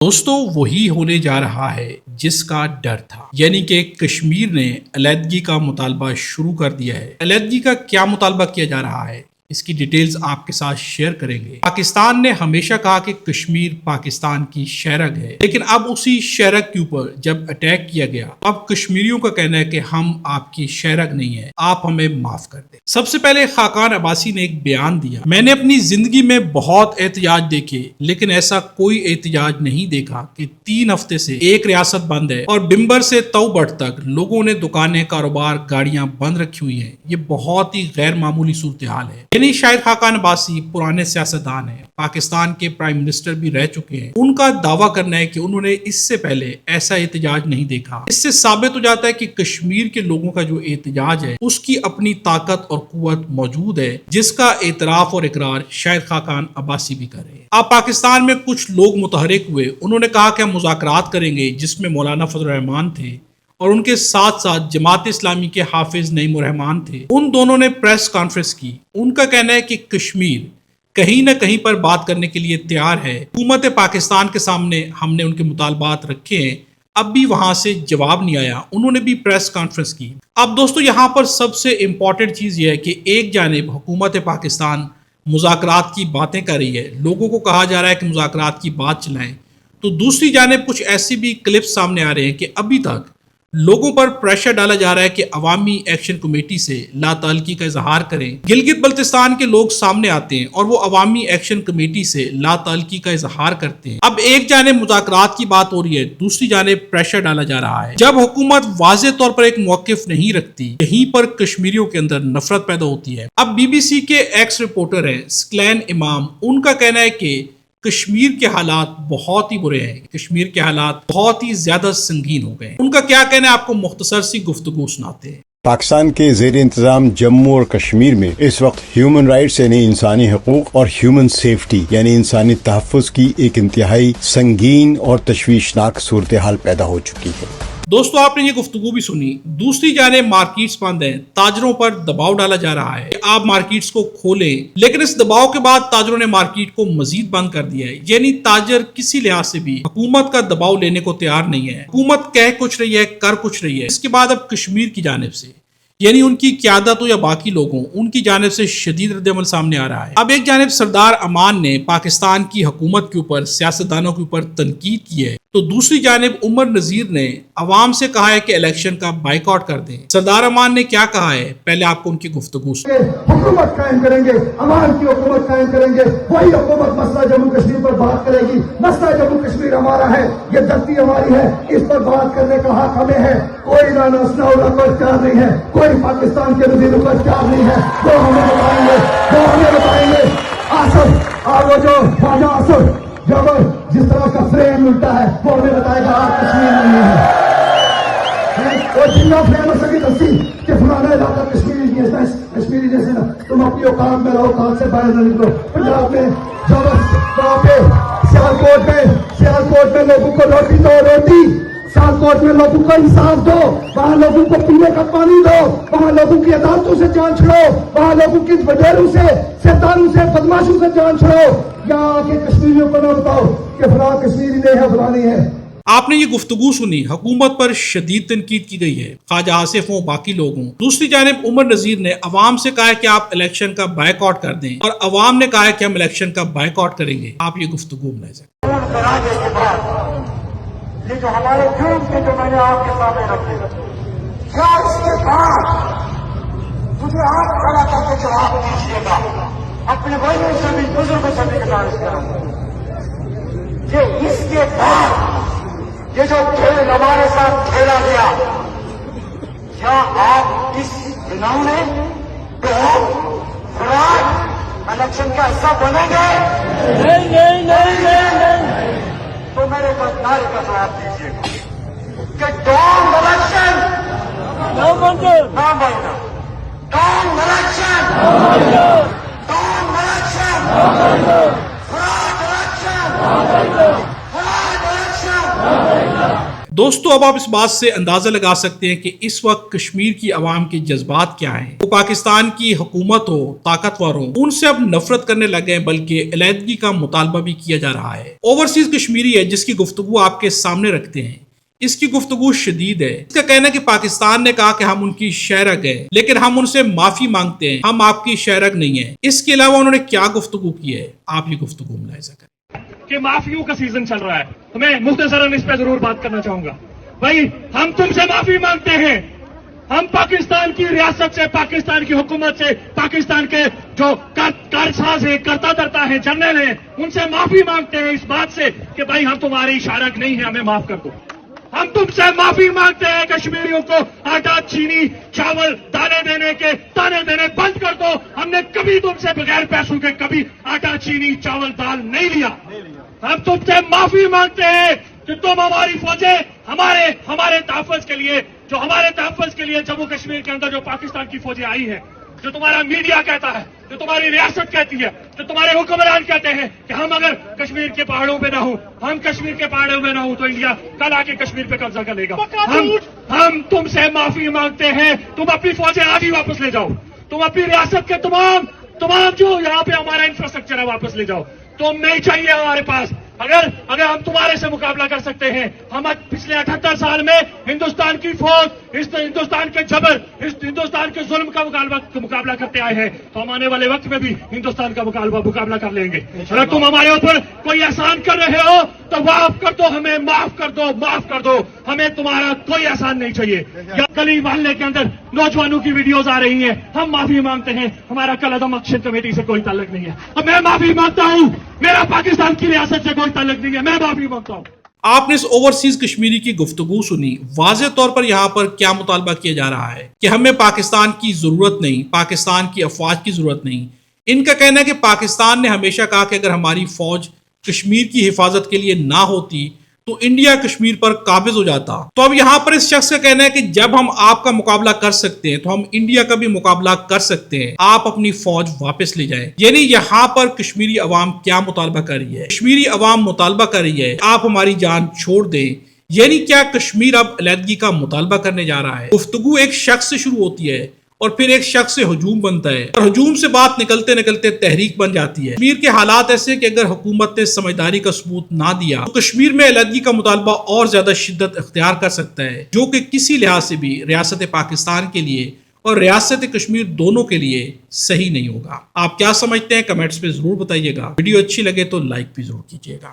دوستو وہی ہونے جا رہا ہے جس کا ڈر تھا، یعنی کہ کشمیر نے علیحدگی کا مطالبہ شروع کر دیا ہے۔ علیحدگی کا کیا مطالبہ کیا جا رہا ہے، اس کی ڈیٹیلز آپ کے ساتھ شیئر کریں گے۔ پاکستان نے ہمیشہ کہا کہ کشمیر پاکستان کی شہرگ ہے، لیکن اب اسی شہرگ کے اوپر جب اٹیک کیا گیا، اب کشمیریوں کا کہنا ہے کہ ہم آپ کی شہرگ نہیں ہے، آپ ہمیں معاف کر دیں۔ سب سے پہلے خاقان عباسی نے ایک بیان دیا، میں نے اپنی زندگی میں بہت احتجاج دیکھے، لیکن ایسا کوئی احتجاج نہیں دیکھا کہ 3 ہفتے سے ایک ریاست بند ہے اور بمبر سے توبٹ تک لوگوں نے دکانیں، کاروبار، گاڑیاں بند رکھی ہوئی ہیں۔ یہ بہت ہی غیر معمولی صورتحال ہے۔ یعنی شاید خاقان عباسی پرانے سیاستدان ہیں، پاکستان کے پرائم منسٹر بھی رہ چکے ہیں، ان کا دعویٰ کرنا ہے کہ انہوں نے اس سے پہلے ایسا احتجاج نہیں دیکھا۔ اس سے ثابت ہو جاتا ہے کہ کشمیر کے لوگوں کا جو احتجاج ہے اس کی اپنی طاقت اور قوت موجود ہے، جس کا اعتراف اور اقرار شاید خاقان عباسی بھی کر رہے ہیں۔ اب پاکستان میں کچھ لوگ متحرک ہوئے، انہوں نے کہا کہ ہم مذاکرات کریں گے، جس میں مولانا فضل الرحمان تھے اور ان کے ساتھ ساتھ جماعت اسلامی کے حافظ نعیم الرحمان تھے۔ ان دونوں نے پریس کانفرنس کی۔ ان کا کہنا ہے کہ کشمیر کہیں نہ کہیں پر بات کرنے کے لیے تیار ہے۔ حکومت پاکستان کے سامنے ہم نے ان کے مطالبات رکھے ہیں، اب بھی وہاں سے جواب نہیں آیا، انہوں نے بھی پریس کانفرنس کی۔ اب دوستو یہاں پر سب سے امپورٹنٹ چیز یہ ہے کہ ایک جانب حکومت پاکستان مذاکرات کی باتیں کر رہی ہے، لوگوں کو کہا جا رہا ہے کہ مذاکرات کی بات چلائیں، تو دوسری جانب کچھ ایسی بھی کلپس سامنے آ رہے ہیں کہ ابھی تک لوگوں پر پریشر ڈالا جا رہا ہے کہ عوامی ایکشن کمیٹی سے لا تعلقی کا اظہار کریں۔ گلگت بلتستان کے لوگ سامنے آتے ہیں اور وہ عوامی ایکشن کمیٹی سے لا تعلقی کا اظہار کرتے ہیں۔ اب ایک جانب مذاکرات کی بات ہو رہی ہے، دوسری جانب پریشر ڈالا جا رہا ہے۔ جب حکومت واضح طور پر ایک موقف نہیں رکھتی، یہیں پر کشمیریوں کے اندر نفرت پیدا ہوتی ہے۔ اب بی بی سی کے ایکس رپورٹر ہیں سکلین امام، ان کا کہنا ہے کہ کشمیر کے حالات بہت ہی برے ہیں، کشمیر کے حالات بہت ہی زیادہ سنگین ہو گئے ہیں۔ ان کا کیا کہنا ہے، آپ کو مختصر سی گفتگو سناتے ہیں۔ پاکستان کے زیر انتظام جموں اور کشمیر میں اس وقت ہیومن رائٹس یعنی انسانی حقوق اور ہیومن سیفٹی یعنی انسانی تحفظ کی ایک انتہائی سنگین اور تشویشناک صورتحال پیدا ہو چکی ہے۔ دوستو آپ نے یہ گفتگو بھی سنی، دوسری جانب مارکیٹس بند ہیں، تاجروں پر دباؤ ڈالا جا رہا ہے کہ آپ مارکیٹس کو کھولیں، لیکن اس دباؤ کے بعد تاجروں نے مارکیٹ کو مزید بند کر دیا ہے۔ یعنی تاجر کسی لحاظ سے بھی حکومت کا دباؤ لینے کو تیار نہیں ہے۔ حکومت کہہ کچھ رہی ہے، کر کچھ رہی ہے۔ اس کے بعد اب کشمیر کی جانب سے یعنی ان کی قیادت ہو یا باقی لوگوں، ان کی جانب سے شدید رد عمل سامنے آ رہا ہے۔ اب ایک جانب سردار امان نے پاکستان کی حکومت کے اوپر، سیاستدانوں کے اوپر تنقید کی ہے، تو دوسری جانب عمر نذیر نے عوام سے کہا ہے کہ الیکشن کا بائیکاٹ کر دیں۔ سردار امان نے کیا کہا ہے، پہلے آپ کو ان کی گفتگو سنیں۔ حکومت قائم کریں گے، عوام کی حکومت قائم کریں گے، وہی حکومت مسئلہ جموں کشمیر پر بات کرے گی۔ مسئلہ جموں کشمیر ہمارا ہے، یہ دھرتی ہماری ہے، اس پر بات کرنے کا حق ہمیں ہے۔ کوئی رانا ثناءاللہ کو اختیار نہیں ہے، کوئی پاکستان کے وزیروں کو اختیار نہیں ہے، وہ ہمیں بتائیں گے، وہ ہمیں بتائیں گے۔ آصف اور وہ جو خواجہ آصف جب جس طرح کا فریم ملتا ہے وہ ہمیں بتائے گا آپ کشمیر نہیں ہے۔ وہ جنگا فریم ہو سکی تفصیل کہ فلانا علاقہ کشمیری جیسے نا، تم اپنی اوقات میں رہو، اوقات سے باہر نہ نکلو۔ پنجاب میں جب وہاں پہ سیالکوٹ میں لوگوں کو روٹی دو، روٹی سیالکوٹ میں لوگوں کو انصاف دو، وہاں لوگوں کو پینے کا پانی دو، وہاں لوگوں کی عدالتوں سے جان چھڑو، وہاں لوگوں کی وڈیروں سے، سرداروں سے، بدماشوں سے جان چھڑو۔ یہاں کے کشمیریوں کو نہ بتاؤ کہ فلاں کشمیری نہیں ہے، فلاں نہیں ہے۔ آپ نے یہ گفتگو سنی، حکومت پر شدید تنقید کی گئی ہے، خواجہ آصف ہوں، باقی لوگ ہوں۔ دوسری جانب عمر نذیر نے عوام سے کہا ہے کہ آپ الیکشن کا بائیکاٹ کر دیں، اور عوام نے کہا ہے کہ ہم الیکشن کا بائیکاٹ کریں گے۔ آپ یہ گفتگو ملاحظہ کریں۔ یہ جو ہمارے جرم تھے جو میں نے آپ کے سامنے رکھے، کیا اس کے بعد مجھے آپ کھڑا کر کے جواب دیجیے گا، اپنے بڑوں سے بھی، بزرگوں سے بھی گزارش کروں کہ اس کے بعد یہ جو کھیل ہمارے ساتھ کھیلا گیا، کیا آپ اس بناؤ میں فراڈ الیکشن کا حصہ بنیں گے؟ تو میرے نعرے کا جواب دیجیے گا کہ ڈونٹ الیکشن نہ بننا، don't election, don't election, fraud election, fraud election. دوستو اب آپ اس بات سے اندازہ لگا سکتے ہیں کہ اس وقت کشمیر کی عوام کے جذبات کیا ہیں. وہ پاکستان کی حکومت ہو، طاقتور ہو، ان سے اب نفرت کرنے لگے ہیں بلکہ علیحدگی کا مطالبہ بھی کیا جا رہا ہے. اوورسیز کشمیری ہے جس کی گفتگو آپ کے سامنے رکھتے ہیں. اس کی گفتگو شدید ہے. اس کا کہنا ہے کہ پاکستان نے کہا کہ ہم ان کی شہرگ ہیں لیکن ہم ان سے معافی مانگتے ہیں، ہم آپ کی شہرگ نہیں ہیں. اس کے علاوہ انہوں نے کیا گفتگو کی ہے، آپ یہ گفتگو ملاحظہ کریں. کہ معافیوں کا سیزن چل رہا ہے. میں مختصراً اس پہ ضرور بات کرنا چاہوں گا. بھائی ہم تم سے معافی مانگتے ہیں. ہم پاکستان کی ریاست سے، پاکستان کی حکومت سے، پاکستان کے جو کارساز ہیں، کرتا دھرتا ہے، جنرل ہیں، ان سے معافی مانگتے ہیں اس بات سے کہ بھائی ہم تمہاری شارک نہیں ہیں، ہمیں معاف کر دو. ہم تم سے معافی مانگتے ہیں کشمیریوں کو آٹا، چینی، چاول، دانے دینے کے تانے دینے بند کر دو. ہم نے کبھی تم سے بغیر پیسوں کے کبھی آٹا، چینی، چاول، دال نہیں لیا. ہم تم سے معافی مانگتے ہیں کہ تم ہماری فوجیں ہمارے تحفظ کے لیے، جو ہمارے تحفظ کے لیے جموں کشمیر کے اندر جو پاکستان کی فوجیں آئی ہیں، جو تمہارا میڈیا کہتا ہے، جو تمہاری ریاست کہتی ہے، جو تمہارے حکمران کہتے ہیں کہ ہم اگر کشمیر کے پہاڑوں پہ نہ ہوں، ہم کشمیر کے پہاڑوں میں نہ ہوں تو انڈیا کل آ کے کشمیر پہ قبضہ کر لے گا. ہم تم سے معافی مانگتے ہیں. تم اپنی فوجیں آج ہی واپس لے جاؤ. تم اپنی ریاست کے تمام جو یہاں پہ ہمارا انفراسٹرکچر ہے واپس لے جاؤ. تم نہیں چاہیے ہمارے پاس. اگر ہم تمہارے سے مقابلہ کر سکتے ہیں، ہم پچھلے 78 سال میں ہندوستان کی فوج، ہندوستان کے جبر، ہندوستان کے ظلم کا مقابلہ کرتے آئے ہیں، تو ہم آنے والے وقت میں بھی ہندوستان کا مقابلہ کر لیں گے. اگر تم ہمارے اوپر کوئی احسان کر رہے ہو تو معاف کر دو، ہمیں معاف کر دو. ہمیں تمہارا کوئی احسان نہیں چاہیے. یا گلی محلے کے اندر نوجوانوں کی ویڈیوز آ رہی ہیں، ہم معافی مانگتے ہیں، ہمارا کالعدم ایکشن کمیٹی سے کوئی تعلق نہیں ہے. اب میں معافی مانگتا ہوں، میرا پاکستان کی ریاست سے کوئی تعلق نہیں ہے، میں معافی مانگتا ہوں. آپ نے اس اوورسیز کشمیری کی گفتگو سنی. واضح طور پر یہاں پر کیا مطالبہ کیا جا رہا ہے کہ ہمیں پاکستان کی ضرورت نہیں، پاکستان کی افواج کی ضرورت نہیں. ان کا کہنا ہے کہ پاکستان نے ہمیشہ کہا کہ اگر ہماری فوج کشمیر کی حفاظت کے لیے نہ ہوتی تو انڈیا کشمیر پر قابض ہو جاتا. تو اب یہاں پر اس شخص کا کہنا ہے کہ جب ہم آپ کا مقابلہ کر سکتے ہیں تو ہم انڈیا کا بھی مقابلہ کر سکتے ہیں، آپ اپنی فوج واپس لے جائیں. یعنی یہاں پر کشمیری عوام کیا مطالبہ کر رہی ہے؟ کشمیری عوام مطالبہ کر رہی ہے آپ ہماری جان چھوڑ دیں. یعنی کیا کشمیر اب علیحدگی کا مطالبہ کرنے جا رہا ہے؟ گفتگو ایک شخص سے شروع ہوتی ہے اور پھر ایک شخص سے ہجوم بنتا ہے اور ہجوم سے بات نکلتے نکلتے تحریک بن جاتی ہے. کشمیر کے حالات ایسے کہ اگر حکومت نے سمجھداری کا ثبوت نہ دیا تو کشمیر میں علیحدگی کا مطالبہ اور زیادہ شدت اختیار کر سکتا ہے، جو کہ کسی لحاظ سے بھی ریاست پاکستان کے لیے اور ریاست کشمیر دونوں کے لیے صحیح نہیں ہوگا. آپ کیا سمجھتے ہیں؟ کمنٹس میں ضرور بتائیے گا. ویڈیو اچھی لگے تو لائک بھی ضرور کیجیے گا.